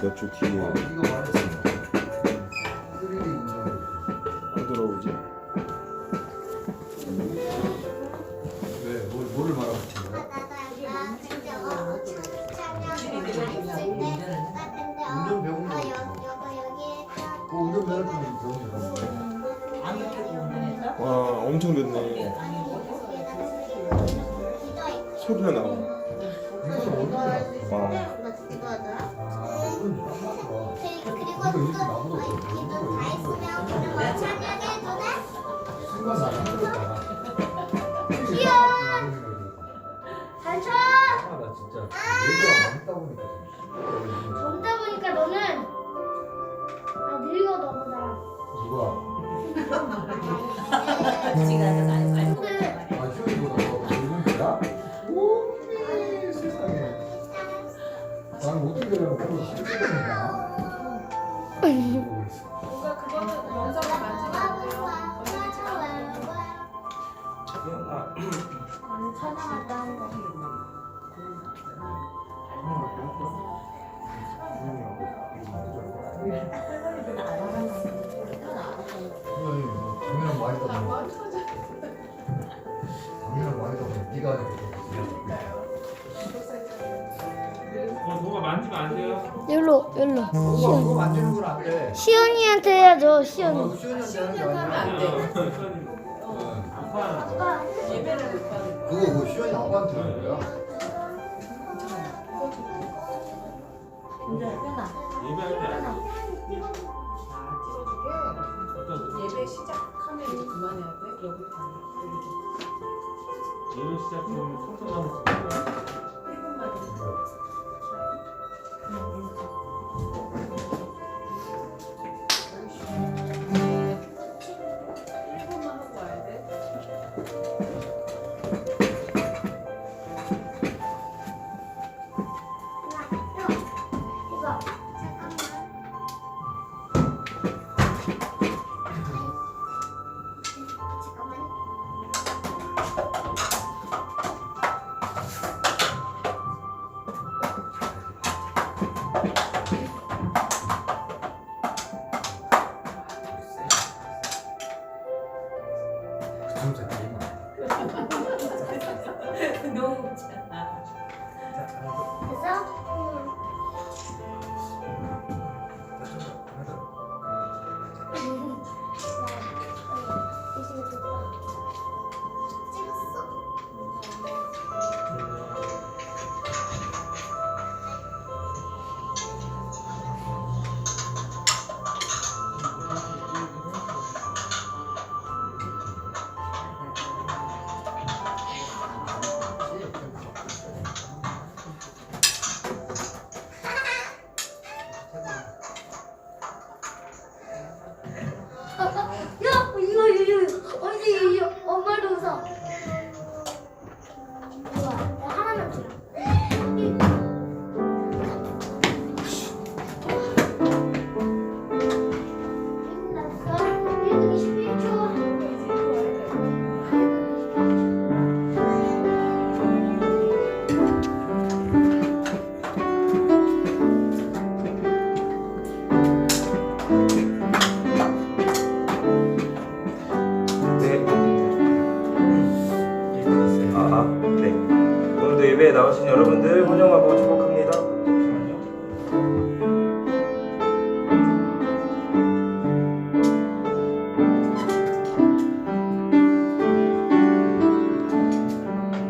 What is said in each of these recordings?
몇 주 뒤에 이거 말했어. 안 들어오지? 왜? 뭐를 말하고 싶은 거야? 운전 배우는 거. 그 운전 배울 때 배우는 거. 와 엄청 늦네. 소리가 나와. 와. 그리고 이렇게 나보다 순간 나랑 힘들었다. 잘 쳐! 나 진짜 얘가 많다 보니까 젊다 보니까 너는 늙어 너보다. 누가? 근데 아 시원이보다 더 늙은 거야? 오 세상에. 나는 어떻게 되려면 그걸 실수했냐? 누가 그거는 영상을 만지면 안 돼요. 건드리지 마. 나는 찬양한다 한다. 당연한 말이다. 당연한 말이다. 네가 하니까 뭐가 만지면 안 돼요? 열로 그거 만지는 건 안 돼. 시연이한테 해야죠 시연이. 시원이한테 하는 게 아니야. 아빠 예배를 못 받는 그거 뭐 시원이 아빠한테 하는 거야? 예배할 때 안 돼. 예배 시작하면 이제 그만해야 돼. 여기부터 안 돼. 예배 시작하면 손톱만 붙는 거야. 1분만 하고 와야 돼. 이거 진짜 게임은. 너무 웃잖아. 그래서 야 이거 언니 엄마도 웃어. 이거 하나만 줘. 끝났어. 1분 21초. 네. 네. 오늘도 예배에 나오신 여러분들 환영하고 축복합니다.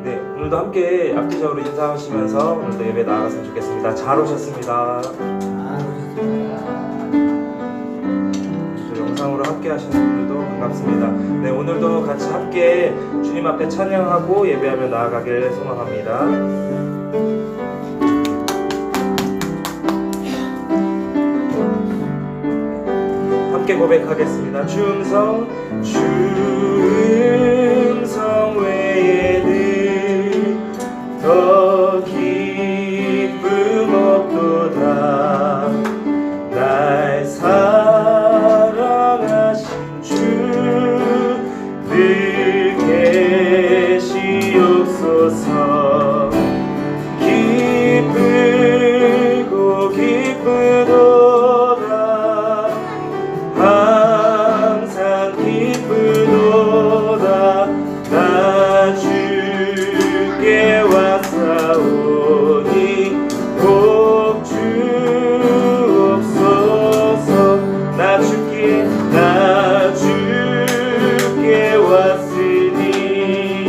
네, 오늘도 함께 앞뒤적으로 인사하시면서 오늘도 예배 나아갔으면 좋겠습니다. 잘 오셨습니다. 또 영상으로 함께 하시는 분들도 반갑습니다. 네, 오늘도 같이 함께 주님 앞에 찬양하고 예배하며 나아가길 소망합니다. 함께 고백하겠습니다. 충성 외에는 더 기쁨 없도다. 날 사랑하신 주 늘 계시옵소서. 기쁘고 기쁜 주기에 나 주께 왔으니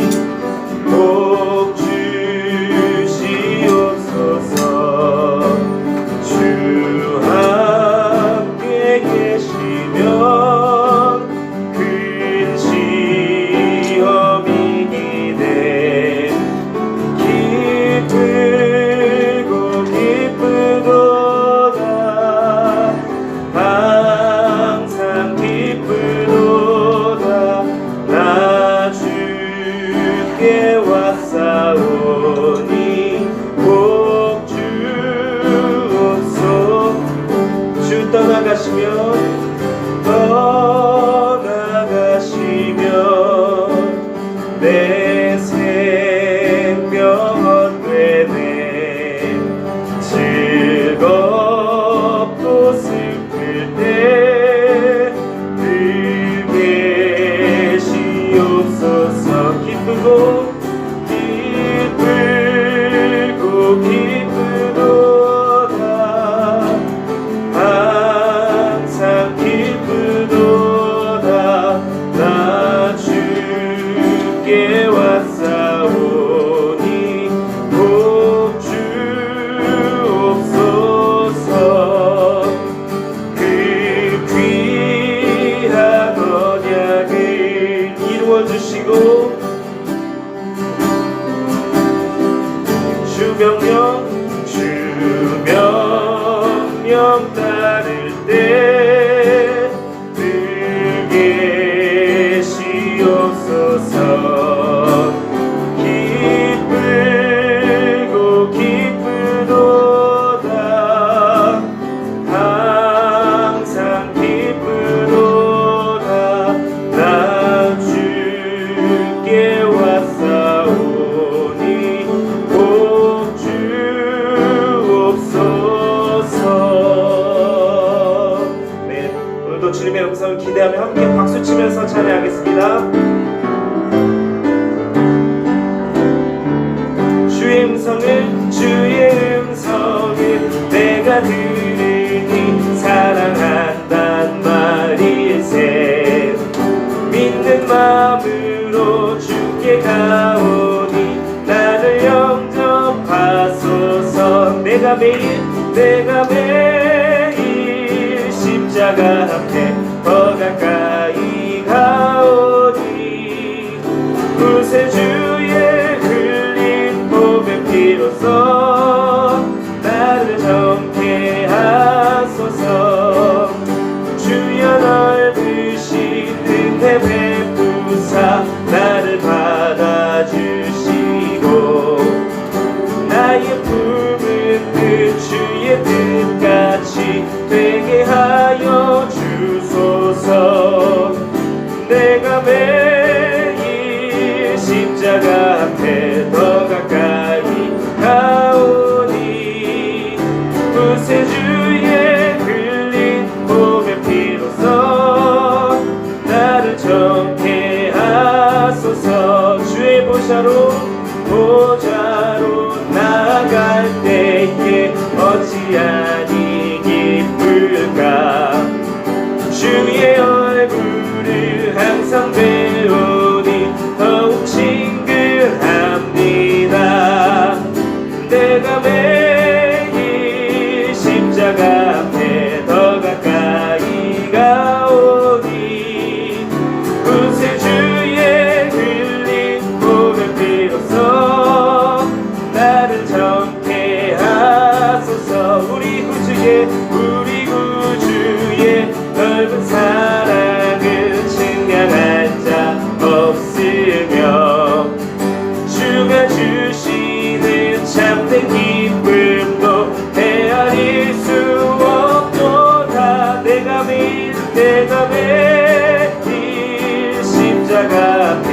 복 주시옵소서. 주 함께 계시면 큰 시험이 기대 기쁘고 기쁘도다. 항상 기쁘도다. 나 주께 왔사오니 복 주옵소서. 주 떠나가시면 내 생명 헛되네. 즐겁고 슬플 때 늘 계시옵소서. 기쁘고 기쁘도다. 항상 기쁘도다. 나 주께 왔사오니 복 주옵소서. 그 귀한 언약을 이루어주시고 주명령 따를 때 늘 계시옵소서. 기쁘고 기쁘도다. 항상 기쁘도다. 나 주께 왔사오니 복 주옵소서. 네, 오늘도 주님의 음성을 기대하며 함께 박수치면서 찬양하겠습니다. 주의 음성을 내가 들으니 사랑한단 말일세. 믿는 마음으로 주께 가오니 나를 영접하소서. 내가 매일 십자가 앞에 더 가까이 가오니 구세주의 흘린 몸의 피로써 나를 정케 하소서. 주여 넓으신 은혜 베푸사 나를 받아주시고 나의 품은 그 주의 뜻같이 되게 하여 주소서. 내가 매일 십자가 앞에 더 가까이 가오니 구세주의 흘린 몸의 피로써 나를 정케 하소서. 주의 보좌로 나아갈 때에 어찌하니 기쁠까. 주의 얼굴을 항상 배우니 더욱 친근합니다. 내가 매일 십자가 앞에 더 가까이 가오니 구세주의 흘린 몸의 피로써 나를 정케 하소서. 우리 구주의 넓은 사랑을 측량할 자 없으며 주가 주시는 참된 기쁨도 헤아릴 수 없도다. 내가 매일 십자가 앞에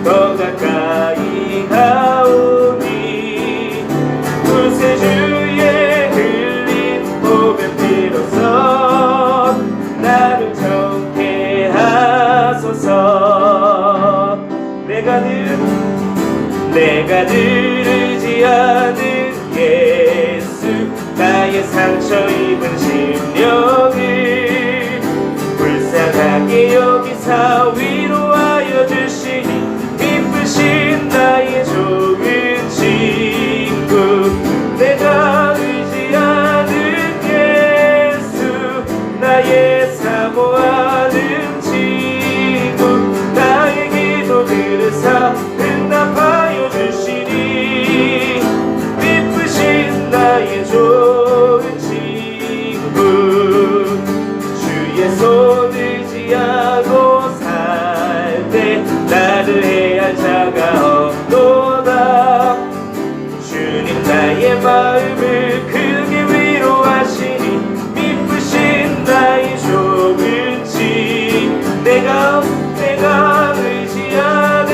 더 가까이 가오니 구세주의 흘린 몸의 피로써 나를 정케 하소서. 내가 들으지 않은 예수 나의 상처 입은 심령을 나게 여기사 위로하여 주시니 기쁘신 나의 좋은 친구 내가 의지하는 예수 나의 사모하는 친구 나의 기도 들으사 응답하여 주시니 기쁘신 나의 좋은 친구 주의 손 의지하고 살 때 나를 해할 자가 없도다 주님 나의 마음을 크게 위로하시니 기쁘신 나의 좋은 친구 내가 의지하는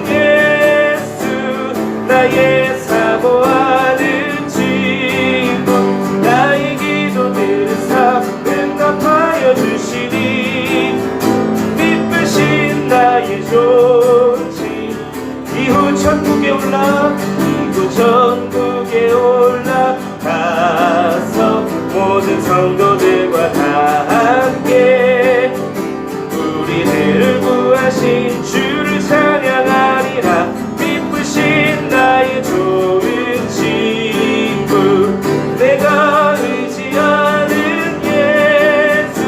예수 나의 사모하는 친구 나의 기도 들으사 응답하여 주시니 기쁘신 나의 좋은 친구 이후 천국에 올라가서 모든 성도들과 다 함께 우리들을 구하신 주를 찬양하리라 기쁘신 나의 좋은 친구 내가 의지하는 예수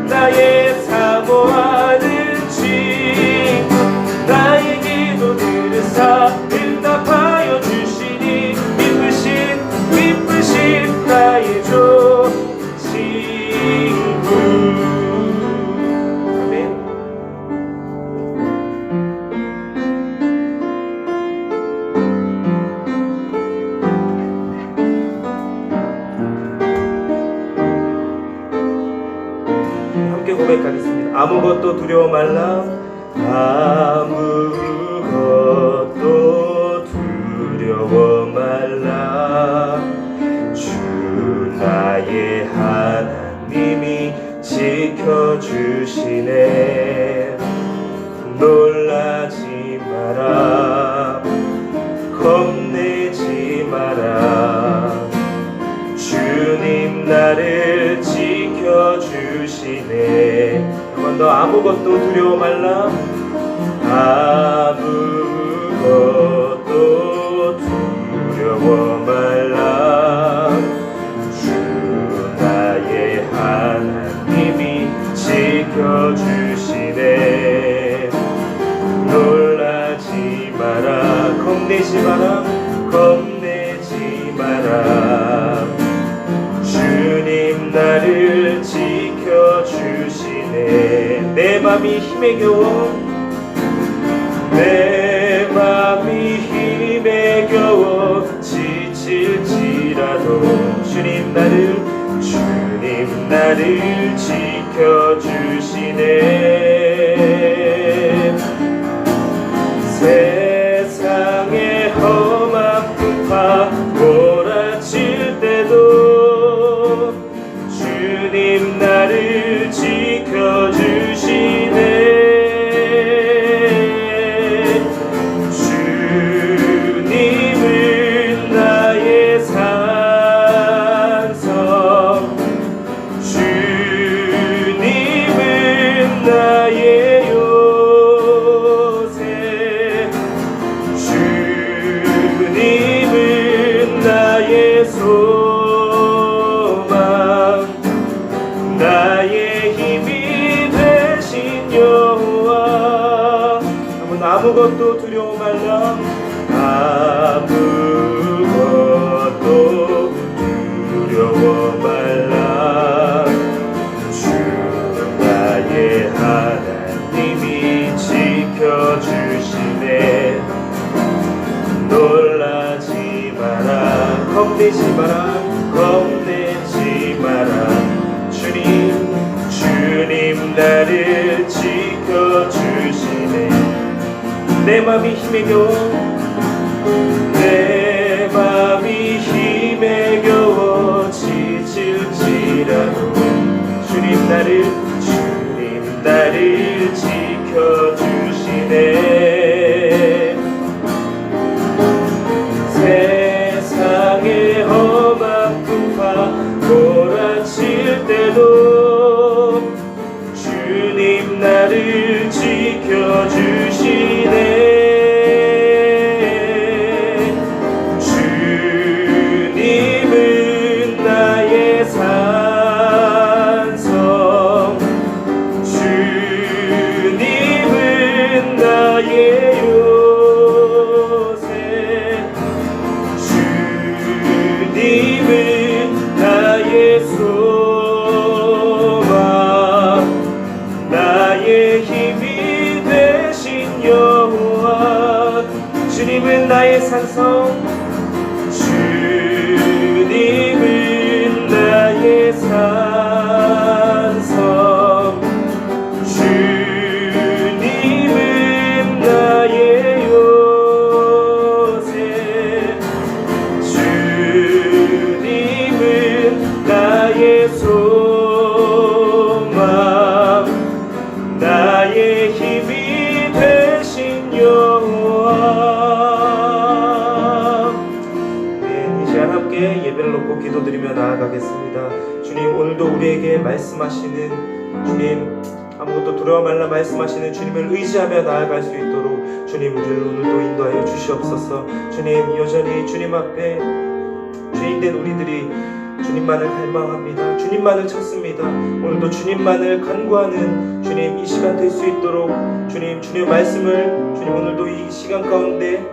나의 사모하는 친구 나의 기도 들으사 응답하여 주시니 기쁘신 나의 좋은 친구 아멘. 함께 고백하겠습니다. 아무것도 두려워 말라 아무것도 두려워 말라 주 나의 하나님이 지켜주시네 놀라지 마라 겁내지 마라 주님 나를 지켜주시네 한 번 더 아무것도 두려워 말라 아무것도 두려워 말라 주 나의 하나님이 지켜주시네 놀라지 마라 겁내지 마라 겁내지 마라 주님 나를 지켜주시네 내 맘이 힘에 겨워 내 맘이 힘에 겨워 지칠지라도 주님 나를 지켜주시네 세상의 험한 풍파 몰아칠 때도 주님 나를 지켜주시네 주님은 나의 산성 주님은 나의 요새 주님은 나의 소망 나의 힘이 되신 여호와 아무것도 두려워 말라 아무것도 두려워 말라 주 나의 하나님이 지켜주시네 놀라지 마라 겁내지 마라 겁내지 마라 주님 나를 지켜주시네 내 맘이 힘에 겨워 내 맘이 힘에 겨워 지칠지라도 주님 나를 지켜주시네 세상의 험한 풍파 몰아칠 때도 주님 나를 지켜주시네. 주님은 나의 산성, 주님은 나의 요새, 주님은 나의 소망, 나의 힘이 되신 여호와. 주님은 나의 산성, 주님은 나의 산성, 주님은 나의 요새, 주님은 나의 소망, 나의 힘이 되신 여호와. 이 시간 함께 예배를 놓고 기도드리며 나아가겠습니다. 주님, 오늘도 우리에게 말씀하시는 주님, 아무것도 두려워 말라 말씀하시는 주님을 의지하며 나아갈 수 있도록 주님, 우리를 오늘도 인도하여 주시옵소서. 주님, 여전히 주님 앞에 죄인된 우리들이 주님만을 갈망합니다. 주님만을 찾습니다. 오늘도 주님만을 간구하는 주님, 이 시간 될 수 있도록 주님, 주님의 말씀을 주님 오늘도 이 시간 가운데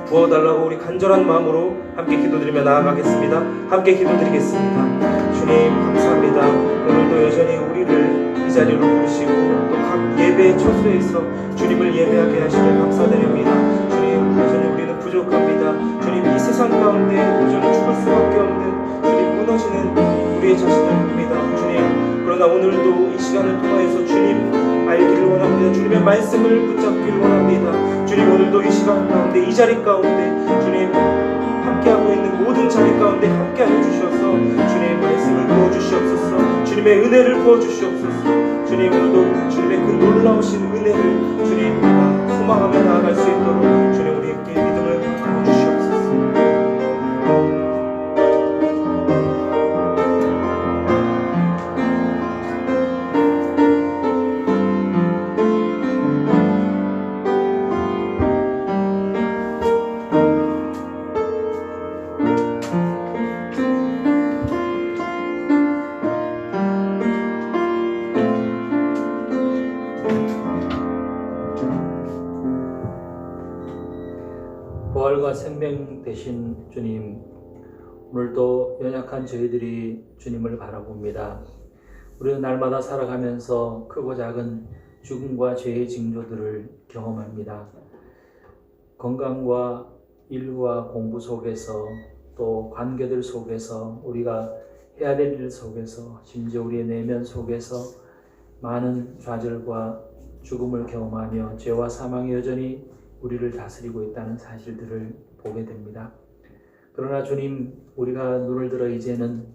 부어달라고 우리 간절한 마음으로 함께 기도드리며 나아가겠습니다. 함께 기도드리겠습니다. 주님, 감사합니다. 오늘도 여전히 우리를 이 자리로 부르시고 또 각 예배 처소에서 주님을 예배하게 하시며 감사드립니다. 주님, 여전히 우리는 부족합니다. 주님, 이 세상 가운데 여전히 죽을 수밖에 없는 주님, 무너지는 우리의 자신을 봅니다. 주님, 그러나 오늘도 이 시간을 통하여서 주님 알기를 원합니다. 주님의 말씀을 붙잡기를 원합니다. 주님, 오늘도 이 시간 가운데, 이 자리 가운데 주님 함께하고 있는 모든 자리 가운데 함께하여 주셔서 주님 말씀을 부어주시옵소서. 주님의 은혜를 부어주시옵소서. 주님, 오늘도 주님의 그 놀라우신 은혜를 주님 소망하며 나아갈 수 있도록 주님 우리에게 믿음을 부어주시옵소서. 부활과 생명 되신 주님, 오늘도 연약한 저희들이 주님을 바라봅니다. 우리는 날마다 살아가면서 크고 작은 죽음과 죄의 징조들을 경험합니다. 건강과 일과 공부 속에서 또 관계들 속에서 우리가 해야 될 일 속에서 심지어 우리의 내면 속에서 많은 좌절과 죽음을 경험하며 죄와 사망이 여전히 우리를 다스리고 있다는 사실들을 보게 됩니다. 그러나 주님, 우리가 눈을 들어 이제는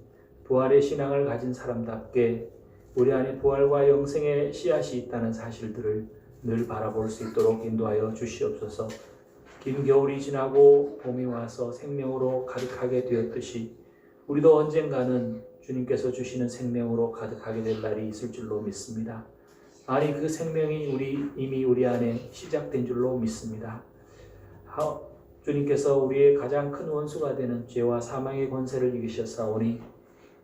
부활의 신앙을 가진 사람답게 우리 안에 부활과 영생의 씨앗이 있다는 사실들을 늘 바라볼 수 있도록 인도하여 주시옵소서. 긴 겨울이 지나고 봄이 와서 생명으로 가득하게 되었듯이 우리도 언젠가는 주님께서 주시는 생명으로 가득하게 될 날이 있을 줄로 믿습니다. 아니, 그 생명이 이미 우리 안에 시작된 줄로 믿습니다. 주님께서 우리의 가장 큰 원수가 되는 죄와 사망의 권세를 이기셨사오니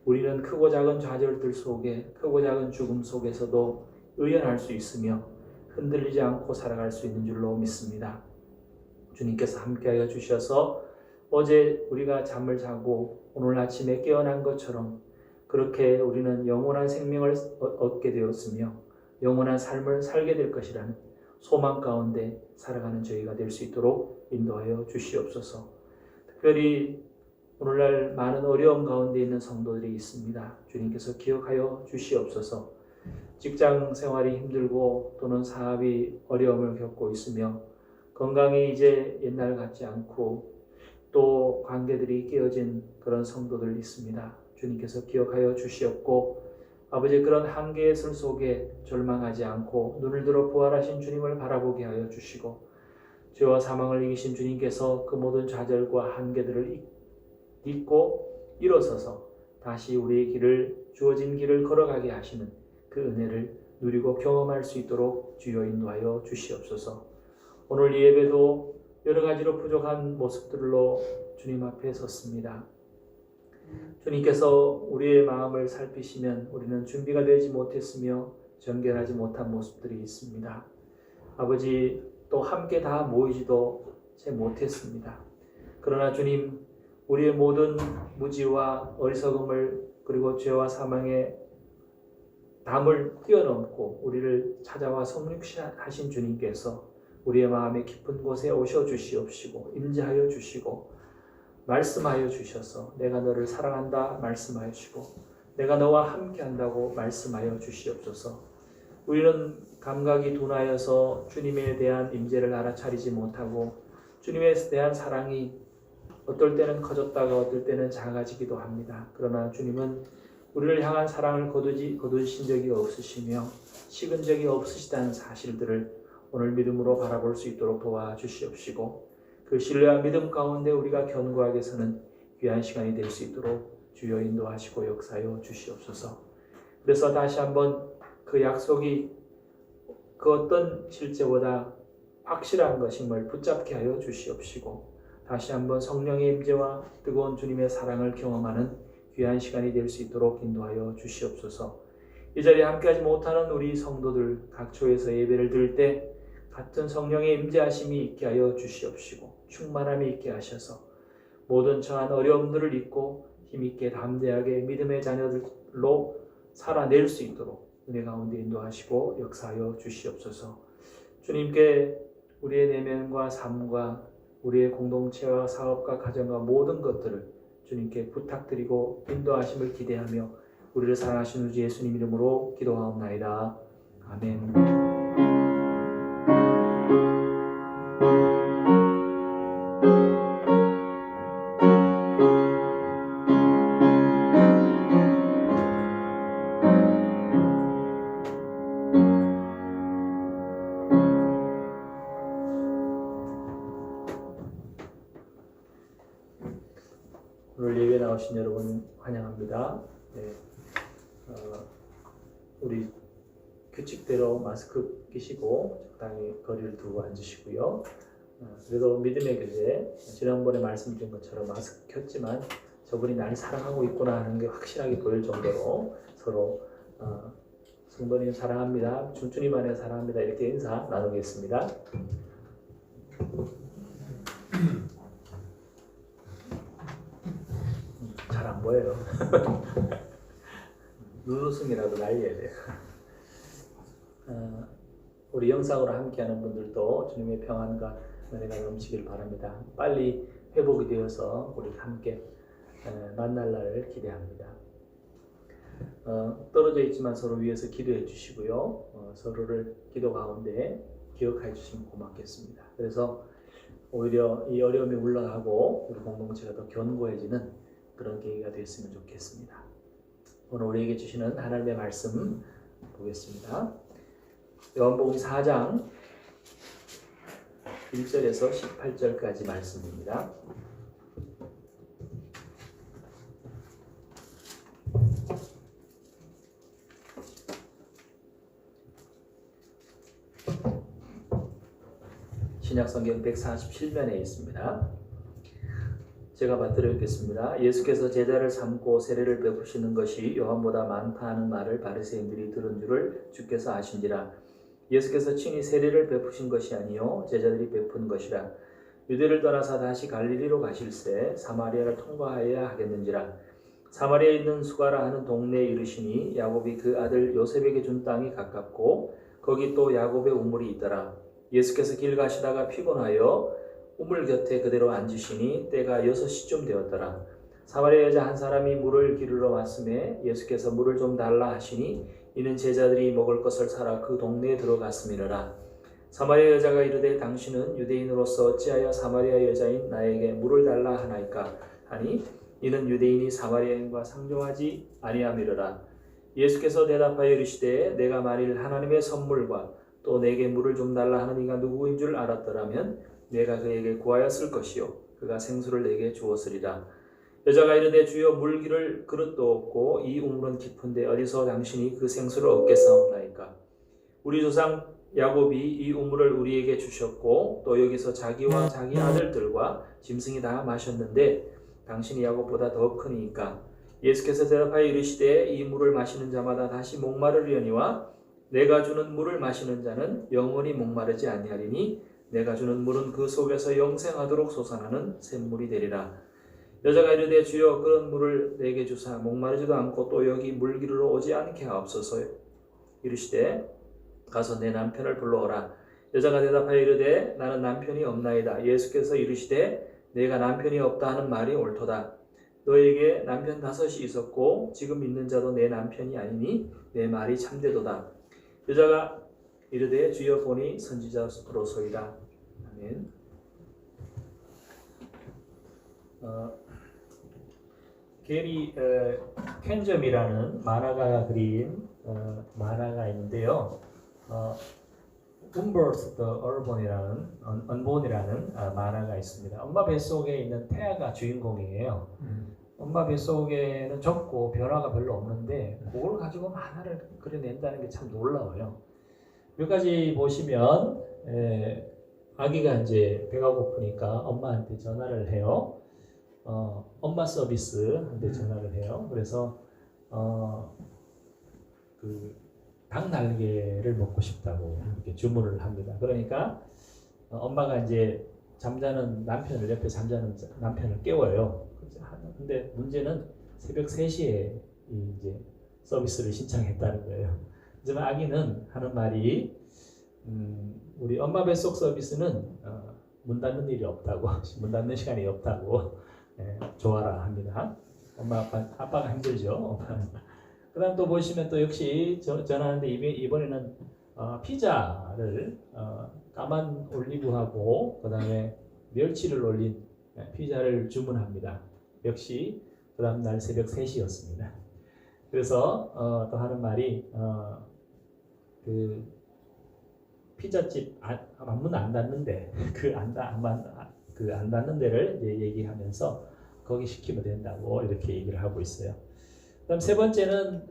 우리는 크고 작은 좌절들 속에, 크고 작은 죽음 속에서도 의연할 수 있으며 흔들리지 않고 살아갈 수 있는 줄로 믿습니다. 주님께서 함께하여 주셔서 어제 우리가 잠을 자고 오늘 아침에 깨어난 것처럼 그렇게 우리는 영원한 생명을 얻게 되었으며 영원한 삶을 살게 될 것이라는 소망 가운데 살아가는 저희가 될 수 있도록 인도하여 주시옵소서. 특별히 오늘날 많은 어려움 가운데 있는 성도들이 있습니다. 주님께서 기억하여 주시옵소서. 직장 생활이 힘들고 또는 사업이 어려움을 겪고 있으며 건강이 이제 옛날 같지 않고 또 관계들이 깨어진 그런 성도들 있습니다. 주님께서 기억하여 주시옵고 아버지, 그런 한계의 슬 속에 절망하지 않고 눈을 들어 부활하신 주님을 바라보게 하여 주시고 죄와 사망을 이기신 주님께서 그 모든 좌절과 한계들을 잊고 일어서서 다시 우리의 주어진 길을 걸어가게 하시는 그 은혜를 누리고 경험할 수 있도록 주여 인도하여 주시옵소서. 오늘 이 예배도 여러 가지로 부족한 모습들로 주님 앞에 섰습니다. 주님께서 우리의 마음을 살피시면 우리는 준비가 되지 못했으며 정결하지 못한 모습들이 있습니다. 아버지, 또 함께 다 모이지도 채 못했습니다. 그러나 주님, 우리의 모든 무지와 어리석음을 그리고 죄와 사망의 담을 뛰어넘고 우리를 찾아와 성육하신 주님께서 우리의 마음의 깊은 곳에 오셔 주시옵시고 임재하여 주시고 말씀하여 주셔서 내가 너를 사랑한다 말씀하여 주시고 내가 너와 함께한다고 말씀하여 주시옵소서. 우리는 감각이 둔하여서 주님에 대한 임재를 알아차리지 못하고 주님에 대한 사랑이 어떨 때는 커졌다가 어떨 때는 작아지기도 합니다. 그러나 주님은 우리를 향한 사랑을 거두신 적이 없으시며 식은 적이 없으시다는 사실들을 오늘 믿음으로 바라볼 수 있도록 도와주시옵시고 그 신뢰와 믿음 가운데 우리가 견고하게 서는 귀한 시간이 될 수 있도록 주여 인도하시고 역사하여 주시옵소서. 그래서 다시 한번 그 약속이 그 어떤 실제보다 확실한 것임을 붙잡게 하여 주시옵시고 다시 한번 성령의 임재와 뜨거운 주님의 사랑을 경험하는 귀한 시간이 될 수 있도록 인도하여 주시옵소서. 이 자리에 함께하지 못하는 우리 성도들 각처에서 예배를 드릴 때 같은 성령의 임재하심이 있게 하여 주시옵시고 충만함이 있게 하셔서 모든 처한 어려움들을 잊고 힘있게 담대하게 믿음의 자녀들로 살아낼 수 있도록 은혜 가운데 인도하시고 역사하여 주시옵소서. 주님께 우리의 내면과 삶과 우리의 공동체와 사업과 가정과 모든 것들을 주님께 부탁드리고 인도하심을 기대하며 우리를 사랑하시는 주 예수님 이름으로 기도하옵나이다. 아멘. 오늘 예배 나오신 여러분 환영합니다. 네. 우리 규칙대로 마스크 끼시고 적당히 거리를 두고 앉으시고요. 그래도 믿음의 교제, 지난번에 말씀드린 것처럼 마스크 켰지만 저분이 나를 사랑하고 있구나 하는 게 확실하게 보일 정도로 서로 성도님 사랑합니다, 주님 안에 사랑합니다 이렇게 인사 나누겠습니다. 잘 안 보여요. 눈웃음이라도 날려야 돼요. 우리 영상으로 함께하는 분들도 주님의 평안과 은혜가 넘치길 바랍니다. 빨리 회복이 되어서 우리 함께 만날 날을 기대합니다. 떨어져 있지만 서로 위해서 기도해 주시고요. 서로를 기도 가운데 기억해 주시면 고맙겠습니다. 그래서 오히려 이 어려움이 물러가고 우리 공동체가 더 견고해지는 그런 계기가 됐으면 좋겠습니다. 오늘 우리에게 주시는 하나님의 말씀 보겠습니다. 요한복음 4장 1절에서 18절까지 말씀입니다. 신약성경 147면에 있습니다. 제가 받들어 읽겠습니다. 예수께서 제자를 삼고 세례를 베푸시는 것이 요한보다 많다 하는 말을 바리새인들이 들은 줄을 주께서 아신지라. 예수께서 친히 세례를 베푸신 것이 아니요 제자들이 베푼 것이라. 유대를 떠나서 다시 갈릴리로 가실새 사마리아를 통과하여야 하겠는지라. 사마리아에 있는 수가라 하는 동네에 이르시니 야곱이 그 아들 요셉에게 준 땅이 가깝고 거기 또 야곱의 우물이 있더라. 예수께서 길 가시다가 피곤하여 우물 곁에 그대로 앉으시니 때가 6시쯤 되었더라. 사마리아 여자 한 사람이 물을 기르러 왔음에 예수께서 물을 좀 달라 하시니 이는 제자들이 먹을 것을 사러 그 동네에 들어갔음이라. 사마리아 여자가 이르되 당신은 유대인으로서 어찌하여 사마리아 여자인 나에게 물을 달라 하나이까 하니 이는 유대인이 사마리아인과 상종하지 아니함이로라. 예수께서 대답하여 이르시되 내가 만일 하나님의 선물과 또 내게 물을 좀 달라 하는 이가 누구인 줄 알았더라면 내가 그에게 구하였을 것이요 그가 생수를 내게 주었으리라. 여자가 이르되 주여 물 기를 그릇도 없고 이 우물은 깊은데 어디서 당신이 그 생수를 얻겠사옵나이까. 우리 조상 야곱이 이 우물을 우리에게 주셨고 또 여기서 자기와 자기 아들들과 짐승이 다 마셨는데 당신이 야곱보다 더 크니까 예수께서 대답하여 이르시되 이 물을 마시는 자마다 다시 목마르려니와 내가 주는 물을 마시는 자는 영원히 목마르지 아니하리니 내가 주는 물은 그 속에서 영생하도록 솟아나는 샘물이 되리라. 여자가 이르되 주여 그런 물을 내게 주사 목마르지도 않고 또 여기 물기르러 오지 않게 하옵소서. 이르시되 가서 내 남편을 불러오라. 여자가 대답하여 이르되 나는 남편이 없나이다. 예수께서 이르시되 내가 남편이 없다 하는 말이 옳도다. 너에게 남편 5이 있었고 지금 있는 자도 내 남편이 아니니 내 말이 참되도다. 여자가 이르되 주여 보니 선지자로소이다. 아멘. 게리 캔점이라는 만화가가 그린 만화가 있는데요. Unbirthed the Urban이라는 언본이라는 만화가 있습니다. 엄마 뱃속에 있는 태아가 주인공이에요. 엄마 뱃속에는 적고 변화가 별로 없는데 그걸 가지고 만화를 그려낸다는 게 참 놀라워요. 여기까지 보시면 아기가 이제 배가 고프니까 엄마한테 전화를 해요. 엄마 서비스한테 전화를 해요. 그래서 그 닭 날개를 먹고 싶다고 이렇게 주문을 합니다. 그러니까 엄마가 이제 잠자는 남편을 옆에 잠자는 남편을 깨워요. 근데 문제는 새벽 3시에 이제 서비스를 신청했다는 거예요. 하지만 아기는 하는 말이 우리 엄마 뱃속 서비스는 문 닫는 일이 없다고, 문 닫는 시간이 없다고 좋아라 합니다. 아빠가 힘들죠. 그 다음 또 보시면 또 역시 전하는데 이번에는 피자를 까만 올리브하고 그 다음에 멸치를 올린 피자를 주문합니다. 역시 그 다음 날 새벽 3시였습니다. 그래서 또 하는 말이 그 피자집 문 안 닫는데 안 닫는 데를 이제 얘기하면서 거기 시키면 된다고 이렇게 얘기를 하고 있어요. 그다음 세 번째는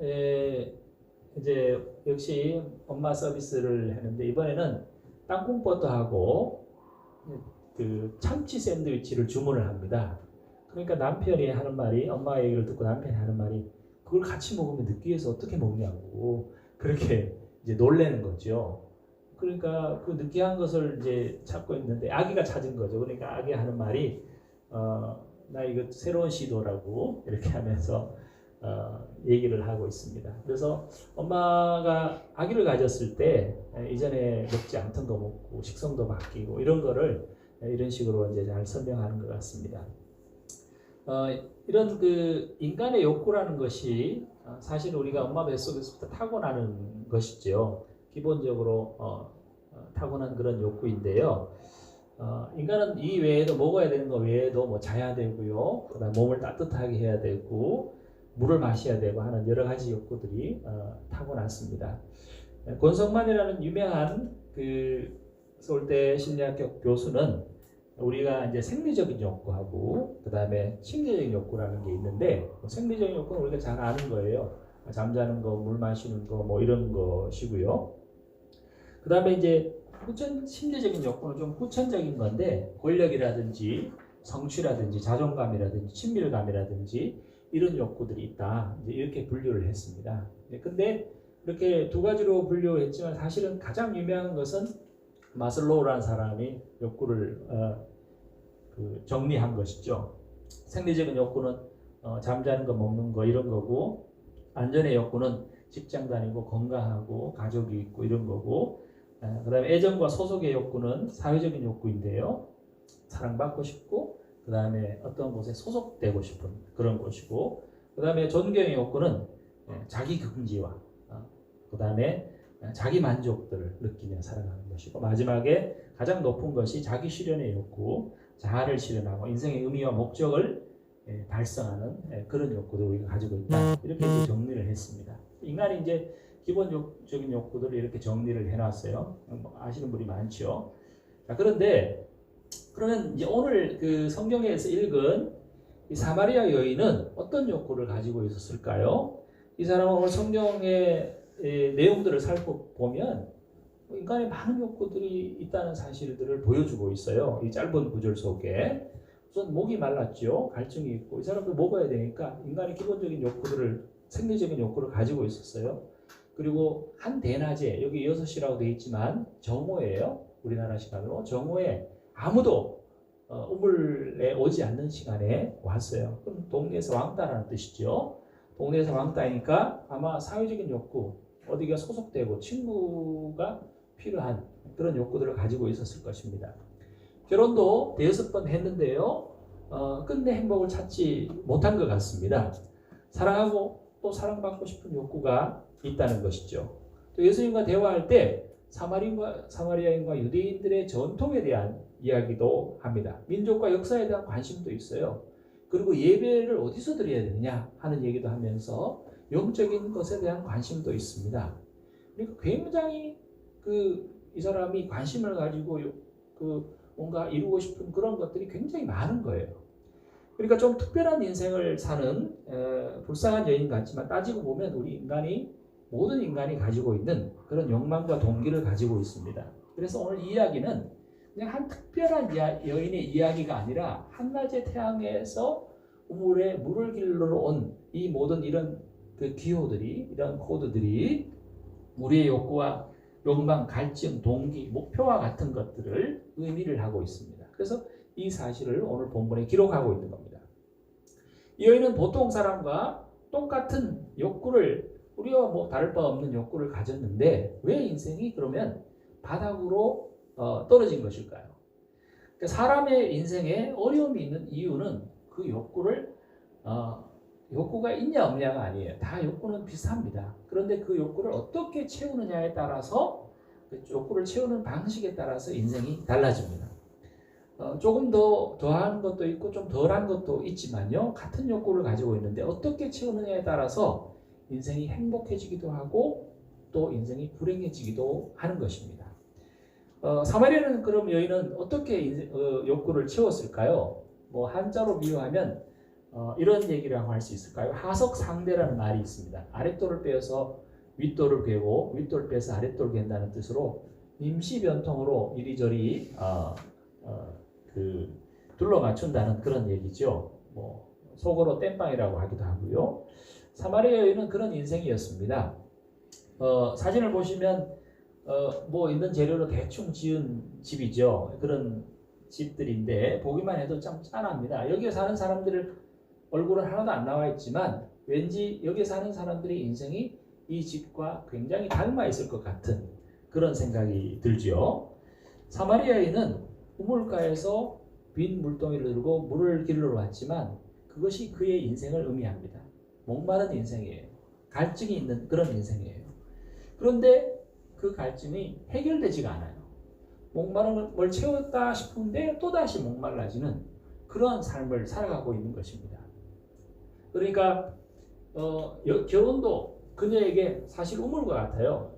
이제 역시 엄마 서비스를 했는데 이번에는 땅콩버터하고 그 참치 샌드위치를 주문을 합니다. 그러니까 남편이 하는 말이 엄마 얘기를 듣고 남편이 하는 말이 그걸 같이 먹으면 느끼해서 어떻게 먹냐고 그렇게 이제 놀래는 거죠. 그러니까 그 느끼한 것을 이제 찾고 있는데 아기가 찾은 거죠. 그러니까 아기 하는 말이 나 이거 새로운 시도라고 이렇게 하면서 얘기를 하고 있습니다. 그래서 엄마가 아기를 가졌을 때 이전에 먹지 않던 거 먹고 식성도 바뀌고 이런 거를 이런 식으로 이제 잘 설명하는 것 같습니다. 이런 그 인간의 욕구라는 것이 사실 우리가 엄마 뱃속에서부터 타고나는 것이죠. 기본적으로 타고난 그런 욕구인데요. 인간은 이 외에도 먹어야 되는 거 외에도 뭐 자야 되고요. 그다음 몸을 따뜻하게 해야 되고 물을 마셔야 되고 하는 여러 가지 욕구들이 타고났습니다. 권성만이라는 유명한 그 서울대 심리학교 교수는 우리가 이제 생리적인 욕구하고 그 다음에 심리적인 욕구라는 게 있는데 생리적인 욕구는 우리가 잘 아는 거예요. 잠자는 거, 물 마시는 거, 뭐 이런 것이고요. 그 다음에 이제 심리적인 욕구는 좀 후천적인 건데 권력이라든지 성취라든지 자존감이라든지 친밀감이라든지 이런 욕구들이 있다. 이제 이렇게 분류를 했습니다. 근데 이렇게 두 가지로 분류했지만 사실은 가장 유명한 것은 마슬로우라는 사람이 욕구를 정리한 것이죠. 생리적인 욕구는 잠자는 거, 먹는 거 이런 거고 안전의 욕구는 직장 다니고 건강하고 가족이 있고 이런 거고 그 다음에 애정과 소속의 욕구는 사회적인 욕구인데요. 사랑받고 싶고 그 다음에 어떤 곳에 소속되고 싶은 그런 것이고 그 다음에 존경의 욕구는 자기 긍지와 그 다음에 자기 만족들을 느끼며 살아가는 것이고 마지막에 가장 높은 것이 자기 실현의 욕구, 자아를 실현하고 인생의 의미와 목적을 달성하는 그런 욕구를 우리가 가지고 있다. 이렇게 이제 정리를 했습니다. 인간이 이제 기본적인 욕구들을 이렇게 정리를 해놨어요. 아시는 분이 많죠. 자, 그런데 그러면 이제 오늘 그 성경에서 읽은 이 사마리아 여인은 어떤 욕구를 가지고 있었을까요? 이 사람은 오늘 성경의 내용들을 살펴보면 인간의 많은 욕구들이 있다는 사실들을 보여주고 있어요. 이 짧은 구절 속에. 우선 목이 말랐죠. 갈증이 있고 이 사람도 먹어야 되니까 인간의 기본적인 욕구들을 생리적인 욕구를 가지고 있었어요. 그리고 한 대낮에 여기 6시라고 되어 있지만 정오예요. 우리나라 시간으로 정오에 아무도 우물에 오지 않는 시간에 왔어요. 그럼 동네에서 왕따라는 뜻이죠. 동네에서 왕따이니까 아마 사회적인 욕구, 어디가 소속되고 친구가 필요한 그런 욕구들을 가지고 있었을 것입니다. 결혼도 6번 했는데요. 끝내 행복을 찾지 못한 것 같습니다. 사랑하고 또 사랑받고 싶은 욕구가 있다는 것이죠. 또 예수님과 대화할 때 사마리아인과 유대인들의 전통에 대한 이야기도 합니다. 민족과 역사에 대한 관심도 있어요. 그리고 예배를 어디서 드려야 되느냐 하는 얘기도 하면서 영적인 것에 대한 관심도 있습니다. 그러니까 굉장히 이 사람이 관심을 가지고 뭔가 이루고 싶은 그런 것들이 굉장히 많은 거예요. 그러니까 좀 특별한 인생을 사는 불쌍한 여인 같지만 따지고 보면 모든 인간이 가지고 있는 그런 욕망과 동기를 가지고 있습니다. 그래서 오늘 이야기는 그냥 한 특별한 여인의 이야기가 아니라 한낮의 태양에서 우물에 물을 길러 온 이 모든 이런 기호들이, 이런 코드들이 우리의 욕구와 욕망, 갈증, 동기, 목표와 같은 것들을 의미를 하고 있습니다. 그래서 이 사실을 오늘 본문에 기록하고 있는 겁니다. 이 여인은 보통 사람과 똑같은 욕구를, 우리와 다를 바 없는 욕구를 가졌는데 왜 인생이 그러면 바닥으로 떨어진 것일까요? 그러니까 사람의 인생에 어려움이 있는 이유는 그 욕구가 있냐 없냐가 아니에요. 다 욕구는 비슷합니다. 그런데 그 욕구를 어떻게 채우느냐에 따라서, 그 욕구를 채우는 방식에 따라서 인생이 달라집니다. 조금 더한 것도 있고 좀 덜한 것도 있지만요. 같은 욕구를 가지고 있는데 어떻게 채우느냐에 따라서 인생이 행복해지기도 하고 또 인생이 불행해지기도 하는 것입니다. 사마리아는 그럼 여인은 어떻게 욕구를 채웠을까요? 한자로 비유하면 이런 얘기라고 할 수 있을까요? 하석상대라는 말이 있습니다. 아랫돌을 빼서 윗돌을 괴고 윗돌을 빼서 아랫돌을 갠다는 뜻으로 임시변통으로 이리저리 둘러 맞춘다는 그런 얘기죠. 속어로 땜빵이라고 하기도 하고요. 사마리아 여인은 그런 인생이었습니다. 사진을 보시면 있는 재료로 대충 지은 집이죠. 그런 집들인데 보기만 해도 참 짠합니다. 여기에 사는 사람들의 얼굴은 하나도 안 나와 있지만 왠지 여기 사는 사람들의 인생이 이 집과 굉장히 닮아 있을 것 같은 그런 생각이 들죠. 사마리아 여인은 우물가에서 빈 물동이를 들고 물을 길러 왔지만 그것이 그의 인생을 의미합니다. 목마른 인생이에요. 갈증이 있는 그런 인생이에요. 그런데 그 갈증이 해결되지가 않아요. 목마른 걸 채웠다 싶은데 또다시 목말라지는 그런 삶을 살아가고 있는 것입니다. 그러니까 결혼도 그녀에게 사실 우물과 같아요.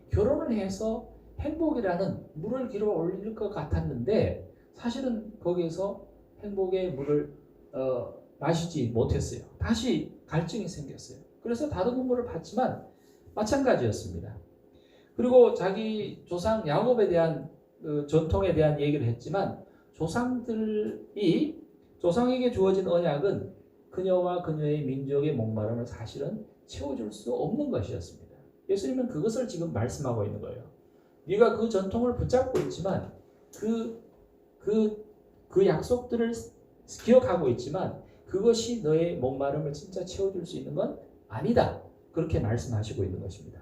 결혼을 해서 행복이라는 물을 길어 올릴 것 같았는데 사실은 거기에서 행복의 물을 마시지 못했어요. 다시 갈증이 생겼어요. 그래서 다른 우물을 봤지만 마찬가지였습니다. 그리고 자기 조상 야곱에 대한 전통에 대한 얘기를 했지만 조상에게 주어진 언약은 그녀와 그녀의 민족의 목마름을 사실은 채워줄 수 없는 것이었습니다. 예수님은 그것을 지금 말씀하고 있는 거예요. 네가 그 전통을 붙잡고 있지만 그 약속들을 기억하고 있지만 그것이 너의 목마름을 진짜 채워줄 수 있는 건 아니다. 그렇게 말씀하시고 있는 것입니다.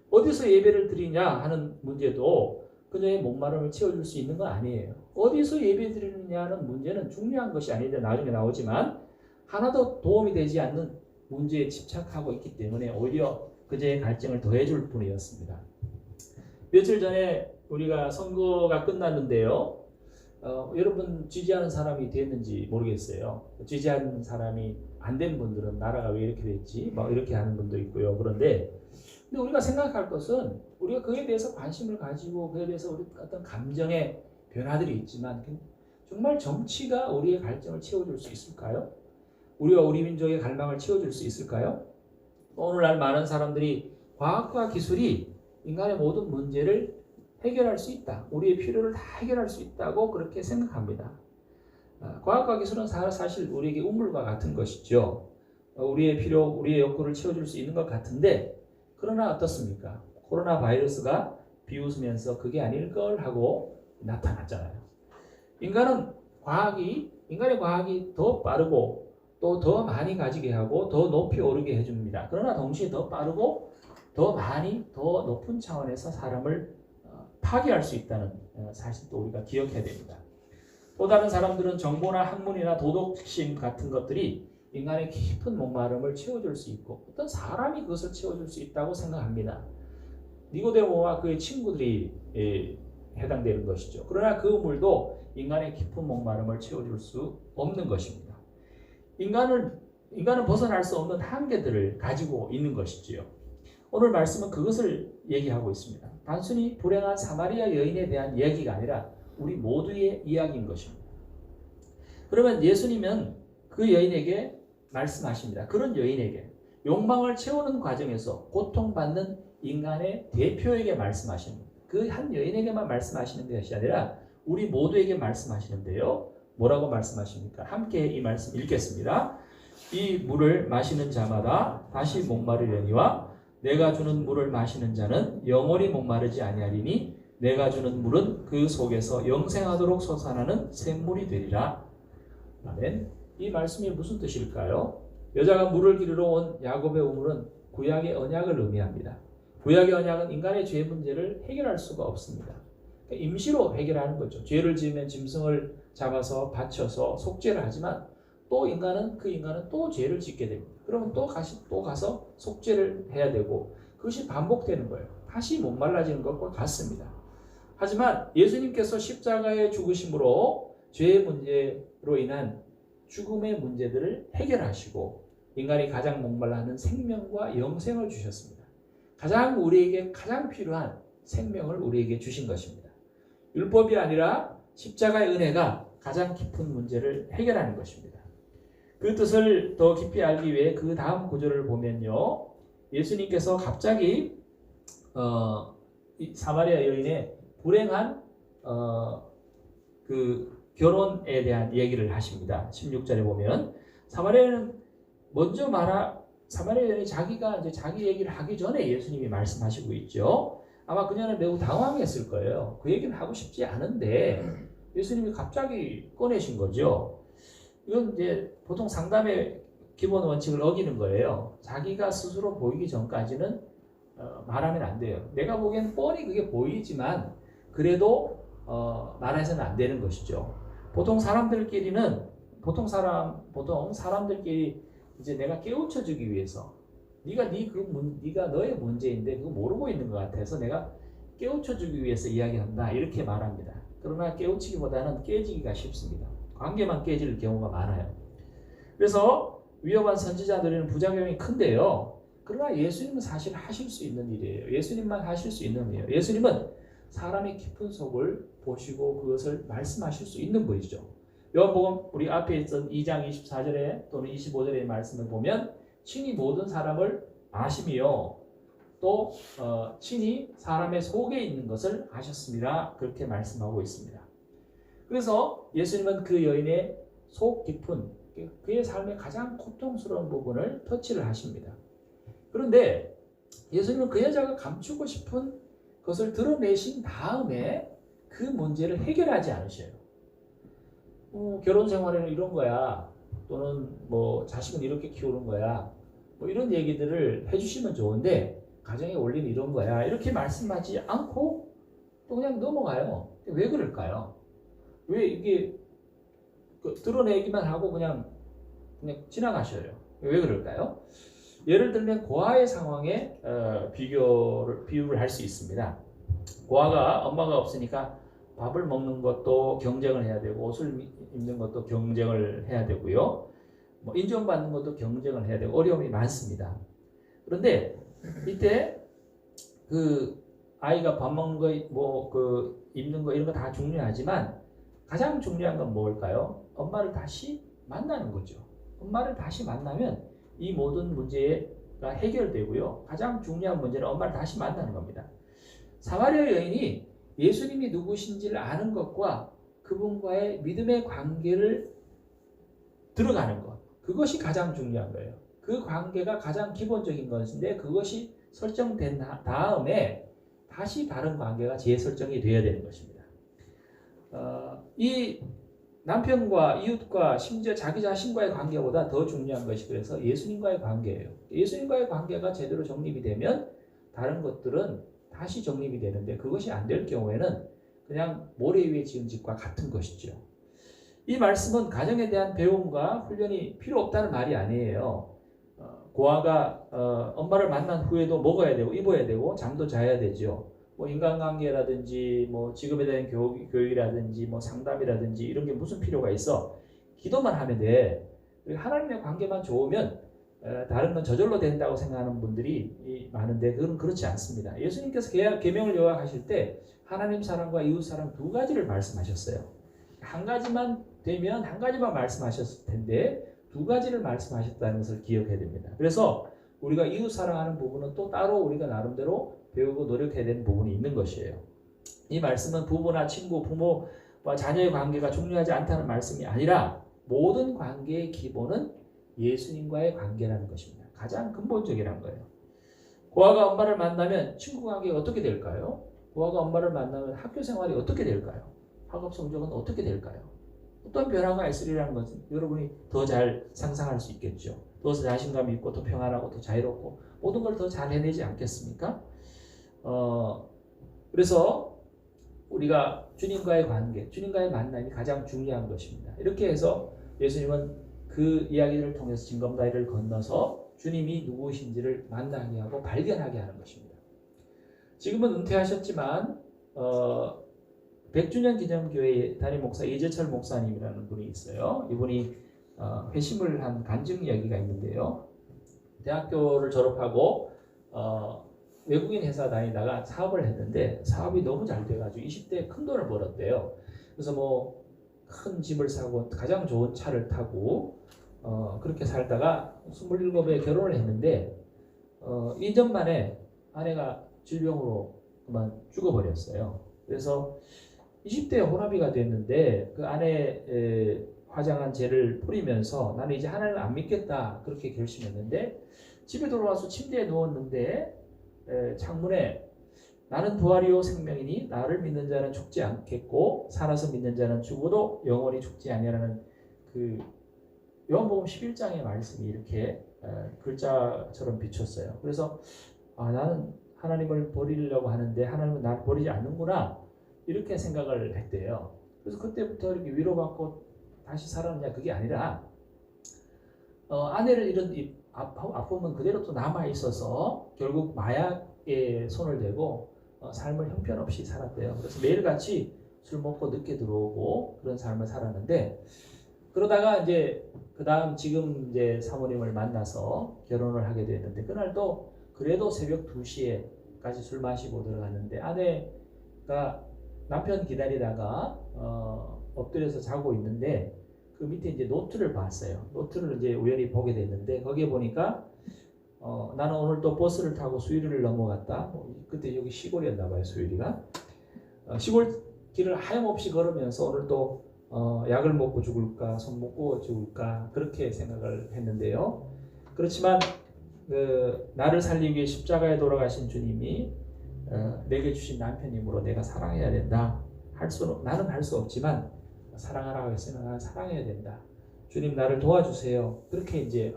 어디서 예배를 드리냐 하는 문제도 그녀의 목마름을 채워줄 수 있는 건 아니에요. 어디서 예배 드리느냐는 문제는 중요한 것이 아닌데 나중에 나오지만 하나도 도움이 되지 않는 문제에 집착하고 있기 때문에 오히려 그녀의 갈증을 더해줄 뿐이었습니다. 며칠 전에 우리가 선거가 끝났는데요. 여러분 지지하는 사람이 됐는지 모르겠어요. 지지하는 사람이 안 된 분들은 나라가 왜 이렇게 됐지? 이렇게 하는 분도 있고요. 근데 우리가 생각할 것은 우리가 그에 대해서 관심을 가지고 그에 대해서 우리 어떤 감정의 변화들이 있지만 정말 정치가 우리의 갈증을 채워줄 수 있을까요? 우리와 우리 민족의 갈망을 채워줄 수 있을까요? 오늘날 많은 사람들이 과학과 기술이 인간의 모든 문제를 해결할 수 있다. 우리의 필요를 다 해결할 수 있다고 그렇게 생각합니다. 과학과 기술은 사실 우리에게 우물과 같은 것이죠. 우리의 필요, 우리의 욕구를 채워줄 수 있는 것 같은데 그러나 어떻습니까? 코로나 바이러스가 비웃으면서 그게 아닐 걸 하고 나타났잖아요. 인간의 과학이 더 빠르고 또 더 많이 가지게 하고 더 높이 오르게 해줍니다. 그러나 동시에 더 빠르고 더 많이 더 높은 차원에서 사람을 파괴할 수 있다는 사실도 우리가 기억해야 됩니다. 또 다른 사람들은 정보나 학문이나 도덕심 같은 것들이 인간의 깊은 목마름을 채워줄 수 있고 어떤 사람이 그것을 채워줄 수 있다고 생각합니다. 니고데모와 그의 친구들이 해당되는 것이죠. 그러나 그 우물도 인간의 깊은 목마름을 채워줄 수 없는 것입니다. 인간은 벗어날 수 없는 한계들을 가지고 있는 것이지요. 오늘 말씀은 그것을 얘기하고 있습니다. 단순히 불행한 사마리아 여인에 대한 이야기가 아니라 우리 모두의 이야기인 것입니다. 그러면 예수님은 그 여인에게 말씀하십니다. 그런 여인에게 욕망을 채우는 과정에서 고통받는 인간의 대표에게 말씀하시는 겁니다. 그 한 여인에게만 말씀하시는 것이 아니라 우리 모두에게 말씀하시는데요. 뭐라고 말씀하십니까? 함께 이 말씀 읽겠습니다. 이 물을 마시는 자마다 다시 목마르려니와 내가 주는 물을 마시는 자는 영원히 목마르지 아니하리니 내가 주는 물은 그 속에서 영생하도록 솟아나는 샘물이 되리라. 아멘. 이 말씀이 무슨 뜻일까요? 여자가 물을 기르러 온 야곱의 우물은 구약의 언약을 의미합니다. 구약의 언약은 인간의 죄 문제를 해결할 수가 없습니다. 임시로 해결하는 거죠. 죄를 지으면 짐승을 잡아서 바쳐서 속죄를 하지만 또 그 인간은 또 죄를 짓게 됩니다. 그러면 또 가서 속죄를 해야 되고 그것이 반복되는 거예요. 다시 목말라지는 것과 같습니다. 하지만 예수님께서 십자가의 죽으심으로 죄의 문제로 인한 죽음의 문제들을 해결하시고 인간이 가장 목말라하는 생명과 영생을 주셨습니다. 우리에게 가장 필요한 생명을 우리에게 주신 것입니다. 율법이 아니라 십자가의 은혜가 가장 깊은 문제를 해결하는 것입니다. 그 뜻을 더 깊이 알기 위해 그 다음 구절을 보면요. 예수님께서 갑자기 이 사마리아 여인의 불행한 그 결혼에 대한 얘기를 하십니다. 16절에 보면 사마리아 여인이 자기가 이제 자기 얘기를 하기 전에 예수님이 말씀하시고 있죠. 아마 그녀는 매우 당황했을 거예요. 그 얘기는 하고 싶지 않은데 예수님이 갑자기 꺼내신 거죠. 이건 이제 보통 상담의 기본 원칙을 어기는 거예요. 자기가 스스로 보이기 전까지는 말하면 안 돼요. 내가 보기엔 뻔히 그게 보이지만 그래도 말해서는 안 되는 것이죠. 보통 사람들끼리 이제 내가 깨우쳐주기 위해서 네가 너의 문제인데 그거 모르고 있는 것 같아서 내가 깨우쳐주기 위해서 이야기한다 이렇게 말합니다. 그러나 깨우치기보다는 깨지기가 쉽습니다. 관계만 깨질 경우가 많아요. 그래서 위험한 선지자들에는 부작용이 큰데요. 그러나 예수님은 사실 하실 수 있는 일이에요. 예수님만 하실 수 있는 일이에요. 예수님은 사람의 깊은 속을 보시고 그것을 말씀하실 수 있는 분이죠. 요한복음 우리 앞에 있던 2장 24절에 또는 25절의 말씀을 보면 친히 모든 사람을 아시며 또 친히 사람의 속에 있는 것을 아셨습니다. 그렇게 말씀하고 있습니다. 그래서 예수님은 그 여인의 속 깊은 그의 삶의 가장 고통스러운 부분을 터치를 하십니다. 그런데 예수님은 그 여자가 감추고 싶은 것을 드러내신 다음에 그 문제를 해결하지 않으셔요. 결혼 생활에는 이런 거야. 또는 뭐 자식은 이렇게 키우는 거야. 뭐 이런 얘기들을 해주시면 좋은데 가정의 원리는 이런 거야. 이렇게 말씀하지 않고 또 그냥 넘어가요. 왜 그럴까요? 왜 이게 드러내기만 하고 그냥 지나가셔요. 왜 그럴까요? 예를 들면 고아의 상황에 비유를 할 수 있습니다. 고아가 엄마가 없으니까 밥을 먹는 것도 경쟁을 해야 되고 옷을 입는 것도 경쟁을 해야 되고요. 뭐 인정받는 것도 경쟁을 해야 되고 어려움이 많습니다. 그런데 이때 그 아이가 밥 먹는 거, 입는 거 이런 거 다 중요하지만 가장 중요한 건 뭘까요? 엄마를 다시 만나는 거죠. 엄마를 다시 만나면 이 모든 문제가 해결되고요. 가장 중요한 문제는 엄마를 다시 만나는 겁니다. 사마리아 여인이 예수님이 누구신지를 아는 것과 그분과의 믿음의 관계를 들어가는 것, 그것이 가장 중요한 거예요. 그 관계가 가장 기본적인 것인데 그것이 설정된 다음에 다시 다른 관계가 재설정이 되어야 되는 것입니다. 이 남편과 이웃과 심지어 자기 자신과의 관계보다 더 중요한 것이 그래서 예수님과의 관계예요. 예수님과의 관계가 제대로 정립이 되면 다른 것들은 다시 정립이 되는데 그것이 안 될 경우에는 그냥 모래 위에 지은 집과 같은 것이죠. 이 말씀은 가정에 대한 배움과 훈련이 필요 없다는 말이 아니에요. 고아가 엄마를 만난 후에도 먹어야 되고 입어야 되고 잠도 자야 되죠. 뭐 인간관계라든지 뭐 직업에 대한 교육이라든지 뭐 상담이라든지 이런 게 무슨 필요가 있어? 기도만 하면 돼. 하나님의 관계만 좋으면 다른 건 저절로 된다고 생각하는 분들이 많은데 그건 그렇지 않습니다. 예수님께서 계명을 요약하실 때 하나님 사랑과 이웃 사랑 두 가지를 말씀하셨어요. 한 가지만 되면 한 가지만 말씀하셨을 텐데 두 가지를 말씀하셨다는 것을 기억해야 됩니다. 그래서 우리가 이웃 사랑하는 부분은 또 따로 우리가 나름대로 배우고 노력해야 되는 부분이 있는 것이에요. 이 말씀은 부부나 친구, 부모와 자녀의 관계가 중요하지 않다는 말씀이 아니라 모든 관계의 기본은 예수님과의 관계라는 것입니다. 가장 근본적이라는 거예요. 고아가 엄마를 만나면 친구 관계가 어떻게 될까요? 고아가 엄마를 만나면 학교 생활이 어떻게 될까요? 학업 성적은 어떻게 될까요? 어떤 변화가 있으리라는 것은 여러분이 더 잘 상상할 수 있겠죠. 더 자신감이 있고 더 평안하고 더 자유롭고 모든 걸 더 잘 해내지 않겠습니까? 그래서 우리가 주님과의 관계, 주님과의 만남이 가장 중요한 것입니다. 이렇게 해서 예수님은 그 이야기를 통해서 징검다리를 건너서 주님이 누구신지를 만나게 하고 발견하게 하는 것입니다. 지금은 은퇴하셨지만 100주년 기념교회 담임 목사 이재철 목사님이라는 분이 있어요. 이분이 회심을 한 간증 이야기가 있는데요. 대학교를 졸업하고 외국인 회사 다니다가 사업을 했는데 사업이 너무 잘 돼가지고 20대에 큰 돈을 벌었대요. 그래서 뭐 큰 집을 사고 가장 좋은 차를 타고 그렇게 살다가 27에 결혼을 했는데 2년 만에 아내가 질병으로 그만 죽어버렸어요. 그래서 20대에 혼합이가 됐는데 그 아내의 화장한 죄를 뿌리면서 나는 이제 하나님을 안 믿겠다 그렇게 결심했는데 집에 돌아와서 침대에 누웠는데 창문에 나는 부활이요 생명이니 나를 믿는 자는 죽지 않겠고 살아서 믿는 자는 죽어도 영원히 죽지 아니하라는 그 요한복음 11장의 말씀이 이렇게 글자처럼 비쳤어요. 그래서 나는 하나님을 버리려고 하는데 하나님은 나를 버리지 않는구나 이렇게 생각을 했대요. 그래서 그때부터 이렇게 위로받고 다시 살았냐 그게 아니라 아내를 잃은 아픔은 그대로 또 남아 있어서 결국 마약에 손을 대고 삶을 형편없이 살았대요. 그래서 매일같이 술 먹고 늦게 들어오고 그런 삶을 살았는데 그러다가 이제 그다음 지금 이제 사모님을 만나서 결혼을 하게 됐는데 그날도 그래도 새벽 2시에까지 술 마시고 들어갔는데 아내가 남편 기다리다가 엎드려서 자고 있는데 그 밑에 이제 노트를 봤어요. 노트를 이제 우연히 보게 됐는데 거기에 보니까 나는 오늘 또 버스를 타고 수유리를 넘어갔다. 그때 여기 시골이었나 봐요. 수유리가 시골길을 하염없이 걸으면서 오늘 또 약을 먹고 죽을까 손 먹고 죽을까 그렇게 생각을 했는데요. 그렇지만 나를 살리기 위해 십자가에 돌아가신 주님이 내게 주신 남편이므로 내가 사랑해야 된다. 나는 할 수 없지만 사랑하라고 했으면 나는 사랑해야 된다. 주님 나를 도와주세요. 그렇게 이제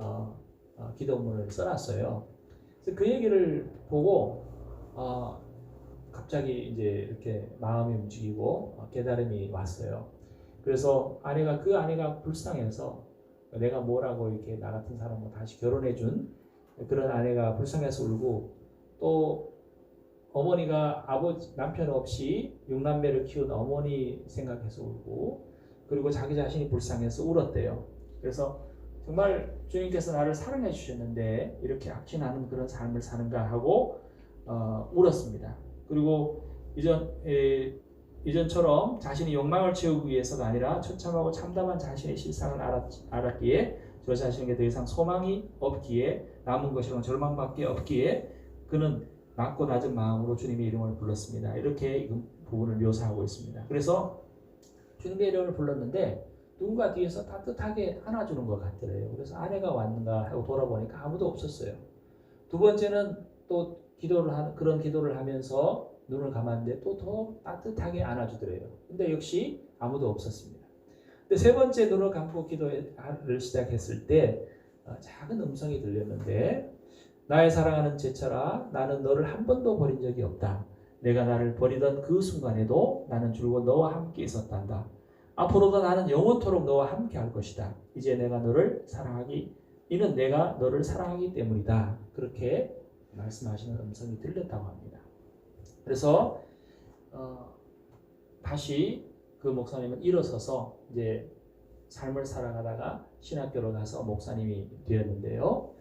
기도문을 써놨어요. 그래서 그 얘기를 보고 갑자기 이제 이렇게 마음이 움직이고 깨달음이 왔어요. 그래서 그 아내가 불쌍해서 내가 뭐라고 이렇게 나 같은 사람과 다시 결혼해준 그런 아내가 불쌍해서 울고 또 어머니가 남편 없이 6남매를 키운 어머니 생각해서 울고 그리고 자기 자신이 불쌍해서 울었대요. 그래서 정말 주님께서 나를 사랑해 주셨는데 이렇게 악취나는 그런 삶을 사는가 하고 울었습니다. 그리고 이전처럼 자신이 욕망을 채우기 위해서가 아니라 처참하고 참담한 자신의 실상을 알았기에 저 자신에게 더 이상 소망이 없기에 남은 것이란 절망밖에 없기에 그는 낮고 낮은 마음으로 주님의 이름을 불렀습니다. 이렇게 이 부분을 묘사하고 있습니다. 그래서 주님의 이름을 불렀는데 누군가 뒤에서 따뜻하게 안아주는 것 같더래요. 그래서 아내가 왔는가 하고 돌아보니까 아무도 없었어요. 두 번째는 또 그런 기도를 하면서 눈을 감았는데 또 더 따뜻하게 안아주더래요. 근데 역시 아무도 없었습니다. 근데 세 번째 눈을 감고 기도를 시작했을 때 작은 음성이 들렸는데 나의 사랑하는 제철아 나는 너를 한 번도 버린 적이 없다. 내가 나를 버리던 그 순간에도 나는 줄곧 너와 함께 있었단다. 앞으로도 나는 영원토록 너와 함께 할 것이다. 이제 내가 너를 사랑하기 이는 내가 너를 사랑하기 때문이다. 그렇게 말씀하시는 음성이 들렸다고 합니다. 그래서 다시 그 목사님은 일어서서 이제 삶을 살아가다가 신학교로 가서 목사님이 되었는데요.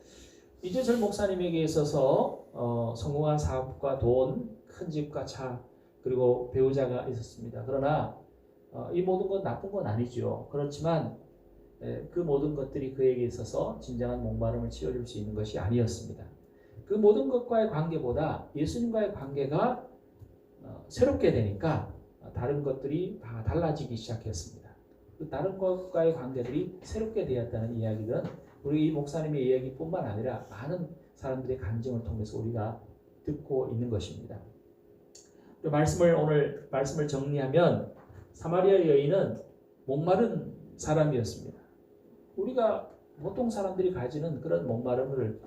이재철 목사님에게 있어서 성공한 사업과 돈, 큰 집과 차, 그리고 배우자가 있었습니다. 그러나 이 모든 건 나쁜 건 아니죠. 그렇지만 그 모든 것들이 그에게 있어서 진정한 목마름을 채워줄 수 있는 것이 아니었습니다. 그 모든 것과의 관계보다 예수님과의 관계가 새롭게 되니까 다른 것들이 다 달라지기 시작했습니다. 그 다른 것과의 관계들이 새롭게 되었다는 이야기는 우리 이 목사님의 이야기뿐만 아니라 많은 사람들의 간증을 통해서 우리가 듣고 있는 것입니다. 오늘 말씀을 정리하면 사마리아 여인은 목마른 사람이었습니다. 우리가 보통 사람들이 가지는 그런 목마름을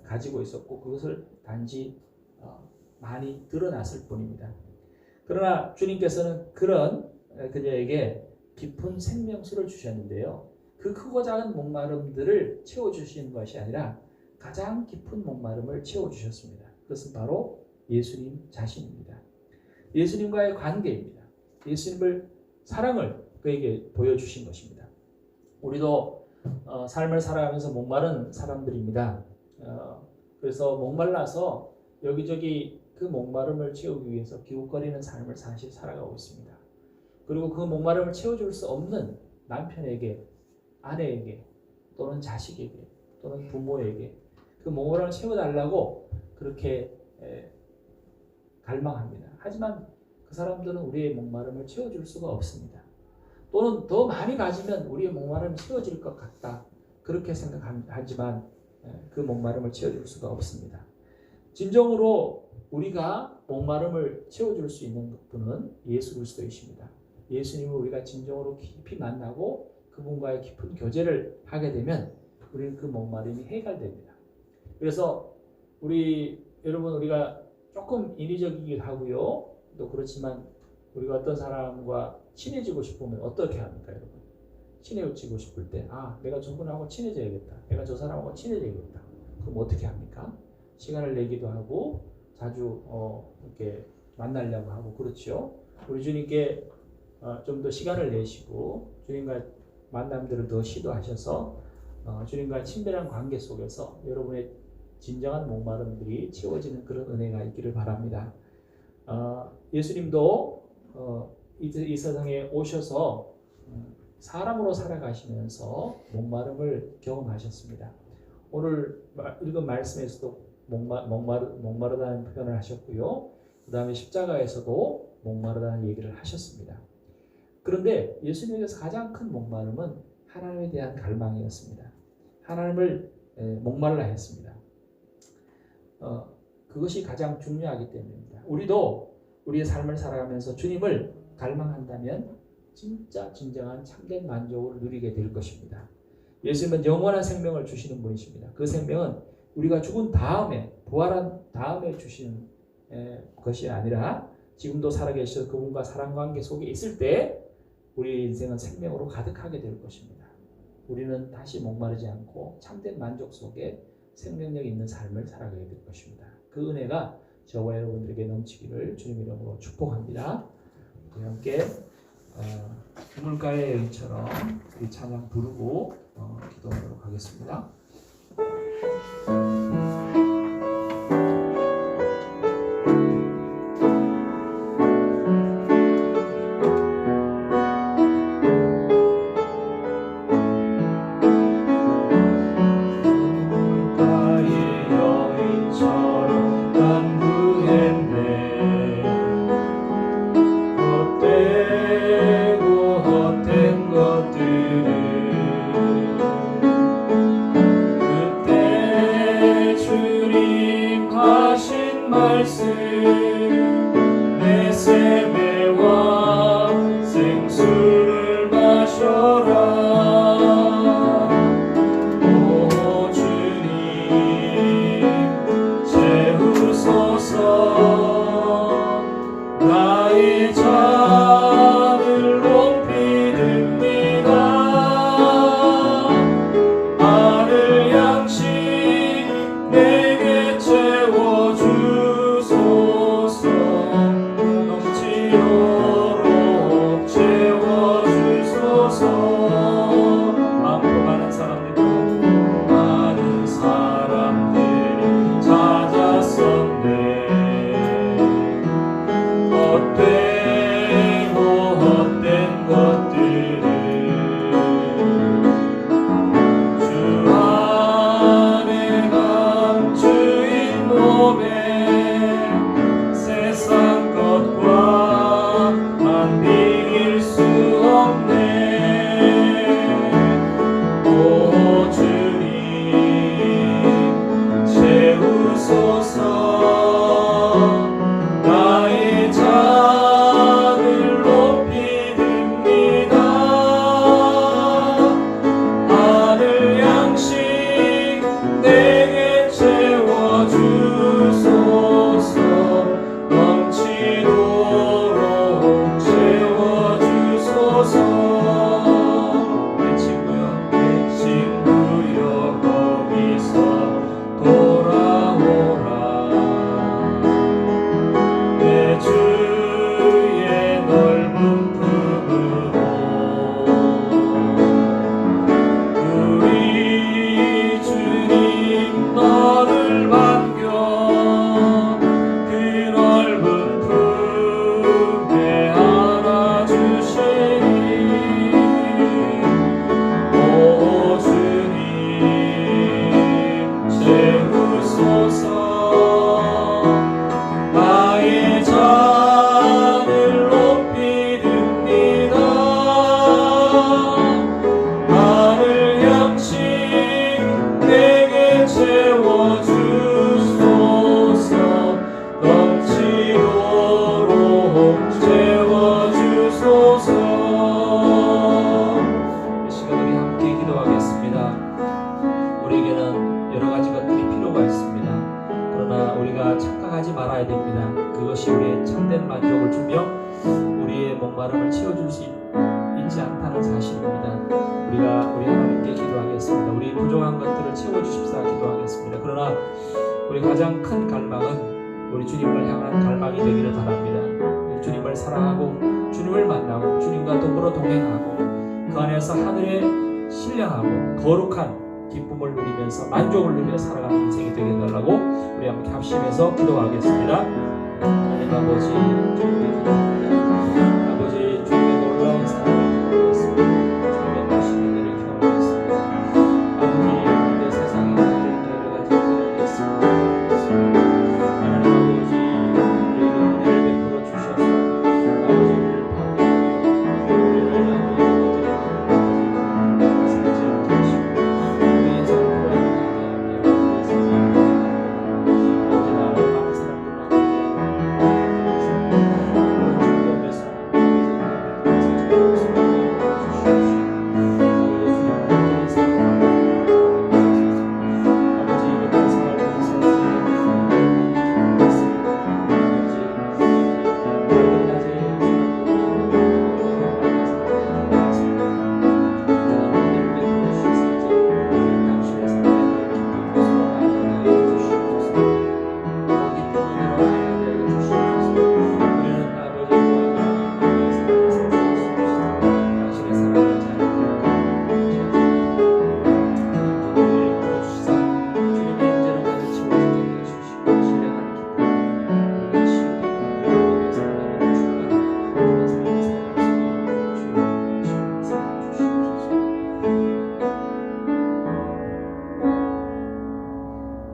가지고 있었고 그것을 단지 많이 드러났을 뿐입니다. 그러나 주님께서는 그런 그녀에게 깊은 생명수를 주셨는데요. 그 크고 작은 목마름들을 채워주시는 것이 아니라 가장 깊은 목마름을 채워주셨습니다. 그것은 바로 예수님 자신입니다. 예수님과의 관계입니다. 예수님을 사랑을 그에게 보여주신 것입니다. 우리도 삶을 살아가면서 목마른 사람들입니다. 그래서 목말라서 여기저기 그 목마름을 채우기 위해서 기웃거리는 삶을 사실 살아가고 있습니다. 그리고 그 목마름을 채워줄 수 없는 남편에게, 아내에게, 또는 자식에게, 또는 부모에게 그 목마름을 채워달라고 그렇게 갈망합니다. 하지만 그 사람들은 우리의 목마름을 채워줄 수가 없습니다. 또는 더 많이 가지면 우리의 목마름이 채워질 것 같다. 그렇게 생각하지만 그 목마름을 채워줄 수가 없습니다. 진정으로 우리가 목마름을 채워줄 수 있는 분은 예수 그리스도이십니다. 예수님을 우리가 진정으로 깊이 만나고 그분과의 깊은 교제를 하게 되면 우리는 그 목마름이 해결됩니다. 그래서 여러분 우리가 조금 인위적이기도 하고요. 또 그렇지만 우리가 어떤 사람과 친해지고 싶으면 어떻게 합니까, 여러분? 친해지고 싶을 때, 내가 저분하고 친해져야겠다. 내가 저 사람하고 친해져야겠다. 그럼 어떻게 합니까? 시간을 내기도 하고 자주 이렇게 만나려고 하고 그렇죠. 우리 주님께 좀 더 시간을 내시고 주님과 만남들을 더 시도하셔서 주님과 친밀한 관계 속에서 여러분의 진정한 목마름들이 채워지는 그런 은혜가 있기를 바랍니다. 예수님도 이 세상에 오셔서 사람으로 살아가시면서 목마름을 경험하셨습니다. 오늘 읽은 말씀에서도 목마르다는 표현을 하셨고요. 그 다음에 십자가에서도 목마르다는 얘기를 하셨습니다. 그런데 예수님에게서 가장 큰 목마름은 하나님에 대한 갈망이었습니다. 하나님을 목말라 했습니다. 그것이 가장 중요하기 때문입니다. 우리도 우리의 삶을 살아가면서 주님을 갈망한다면 진짜 진정한 참된 만족을 누리게 될 것입니다. 예수님은 영원한 생명을 주시는 분이십니다. 그 생명은 우리가 죽은 다음에 부활한 다음에 주시는 것이 아니라 지금도 살아계셔서 그분과 사랑관계 속에 있을 때 우리 인생은 생명으로 가득하게 될 것입니다. 우리는 다시 목마르지 않고 참된 만족 속에 생명력 있는 삶을 살아가게 될 것입니다. 그 은혜가 저와 여러분들에게 넘치기를 주님 이름으로 축복합니다. 우리 함께 우물가의 여인처럼 이 찬양 부르고 기도하도록 하겠습니다. 우물가의 여인처럼 난 넘치도록 채워주소서. 앞으로 많은 사람들이 찾았었네. 헛된 것들을 주 안에 감추인 몸에 세상 것과만 비길 수 없네. 오 주님 채우소서. 나의 잔을 높이 듭니다. 하늘 양식 내게 채워주소서. 넘치도록 채워주소서. 내 친구여 거기서 돌아오라. 내 주의 넓은 품으로 우리 주님 너를 반겨 그 넓은 품에 안아주시니. 오 주님 채우소서. 나의 잔을 높이 듭니다. 하늘 양식 내게 채워주소서. 넘치도록 채워주소서. 이 시간 우리 함께 기도하겠습니다. 우리에게는 여러 가지 것들이 필요가 있습니다. 그러나 우리가 착각하지 말아야 됩니다. 그것이 우리의 참된 만족을 주며 우리의 목마름을 채워줄 수 있지 않다는 사실입니다. 우리가 우리 하나님께 기도하겠습니다. 우리 부족한 것들을 채워주십사 기도하겠습니다. 그러나 우리 가장 큰 갈망은 우리 주님을 향한 갈망이 되기를 바랍니다. 주님을 사랑하고 주님을 만나고 주님과 더불어 동행하고 그 안에서 하늘에 신령하고 거룩한 기쁨을 누리면서 만족을 누리며 살아가는 인생이 되게 해달라고 우리 함께 합심해서 기도하겠습니다. 하나님 아버지 주님께 기도합니다. 아버지 주님의 놀라운 사랑을 기도하겠습니다. 주님의 멋있는 은혜를 기도하겠습니다. 아버지 내 세상에 여러 가지 일들이 있습니다. 하나님 아버지 우리에게 은혜를 베풀어 주셔서 아버지를 받들며 우리를 아버지 살지 않게 하시고 우리의 삶을 하게 하며 아버지 나를 많은 사람들을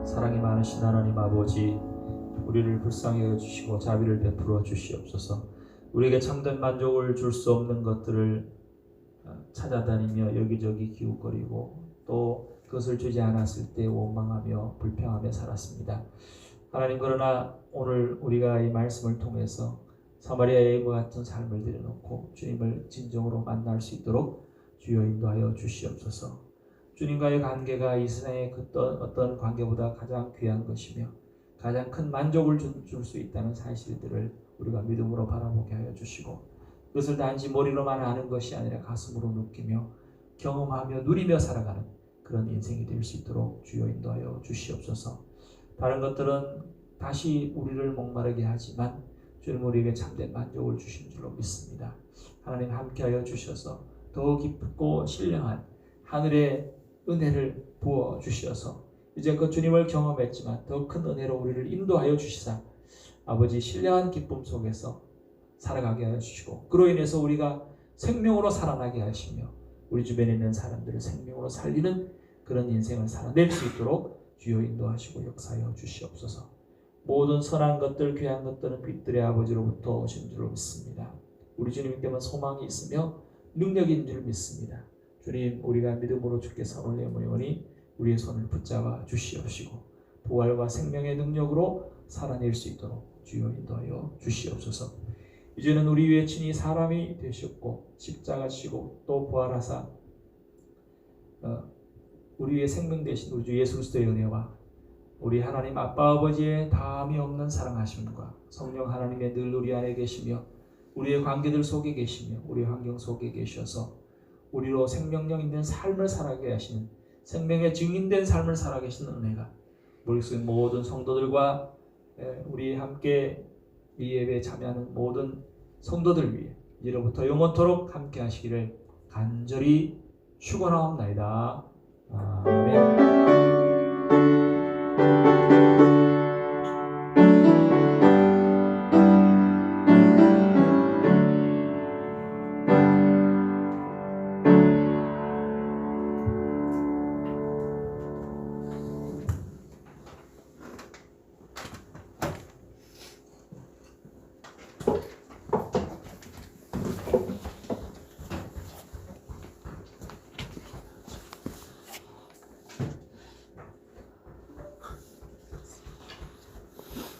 사랑이 많으신 하나님 아버지, 우리를 불쌍히 여겨주시고 자비를 베풀어 주시옵소서. 우리에게 참된 만족을 줄 수 없는 것들을 찾아다니며 여기저기 기웃거리고 또 그것을 주지 않았을 때 원망하며 불평하며 살았습니다. 하나님, 그러나 오늘 우리가 이 말씀을 통해서 사마리아 여인과 같은 삶을 들여놓고 주님을 진정으로 만날 수 있도록 주여 인도하여 주시옵소서. 주님과의 관계가 이 세상의 어떤 관계보다 가장 귀한 것이며 가장 큰 만족을 줄 수 있다는 사실들을 우리가 믿음으로 바라보게 하여 주시고, 그것을 단지 머리로만 아는 것이 아니라 가슴으로 느끼며 경험하며 누리며 살아가는 그런 인생이 될 수 있도록 주여 인도하여 주시옵소서. 다른 것들은 다시 우리를 목마르게 하지만 주님 우리에게 참된 만족을 주신 줄로 믿습니다. 하나님 함께하여 주셔서 더 깊고 신령한 하늘의 은혜를 부어 주셔서 이제껏 주님을 경험했지만 더 큰 은혜로 우리를 인도하여 주시사 아버지 신령한 기쁨 속에서 살아가게 하여 주시고 그로 인해서 우리가 생명으로 살아나게 하시며 우리 주변에 있는 사람들을 생명으로 살리는 그런 인생을 살아낼 수 있도록 주여 인도하시고 역사하여 주시옵소서. 모든 선한 것들 귀한 것들은 빛들의 아버지로부터 오신 줄로 믿습니다. 우리 주님께만 소망이 있으며 능력인 줄 믿습니다. 주님 우리가 믿음으로 주께 손을 내모니 우리의 손을 붙잡아 주시옵시고 부활과 생명의 능력으로 살아낼 수 있도록 주여 인도하여 주시옵소서. 이제는 우리 위에 친히 사람이 되셨고 십자가 지고 또 부활하사 우리 위에 생명 되신 우리 주 예수 그리스도의 은혜와 우리 하나님 아빠 아버지의 다함이 없는 사랑하심과 성령 하나님의 늘 우리 안에 계시며 우리의 관계들 속에 계시며 우리 환경 속에 계셔서 우리로 생명력 있는 삶을 살아가게 하시는 생명의 증인된 삶을 살아계시는 은혜가 머릿속의 모든 성도들과 우리 함께 이 예배에 참여하는 모든 성도들 위해 이제로부터 영원토록 함께 하시기를 간절히 축원하옵나이다. 아멘.